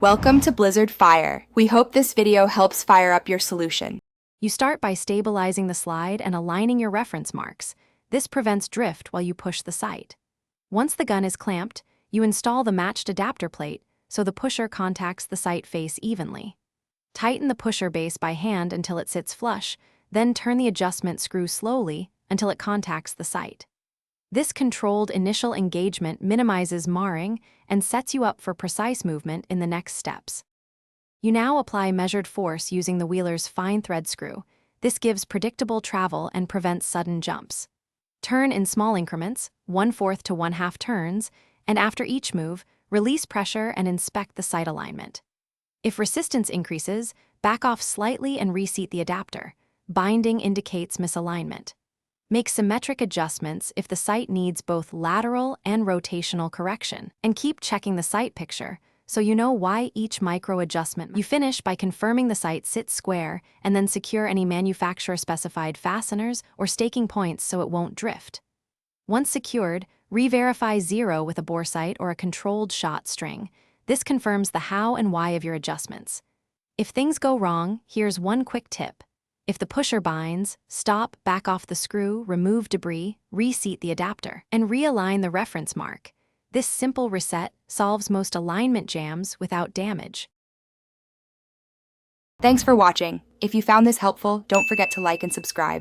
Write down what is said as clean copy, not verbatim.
Welcome to Blizzard Fire. We hope this video helps fire up your solution. You start by stabilizing the slide and aligning your reference marks. This prevents drift while you push the site. Once the gun is clamped, you install the matched adapter plate so the pusher contacts the site face evenly. Tighten the pusher base by hand until it sits flush, then turn the adjustment screw slowly until it contacts the site. This controlled initial engagement minimizes marring and sets you up for precise movement in the next steps. You now apply measured force using the wheeler's fine thread screw. This gives predictable travel and prevents sudden jumps. Turn in small increments, 1/4 to 1/2 turns, and after each move, release pressure and inspect the site alignment. If resistance increases, back off slightly and reseat the adapter. Binding indicates misalignment. Make symmetric adjustments if the site needs both lateral and rotational correction, and keep checking the site picture so you know why each micro adjustment. You finish by confirming the site sits square and then secure any manufacturer-specified fasteners or staking points so it won't drift. Once secured, re-verify 0 with a bore sight or a controlled shot string. This confirms the how and why of your adjustments. If things go wrong, here's one quick tip. If the pusher binds, stop, back off the screw, remove debris, reseat the adapter, and realign the reference mark. This simple reset solves most alignment jams without damage. Thanks for watching. If you found this helpful, don't forget to like and subscribe.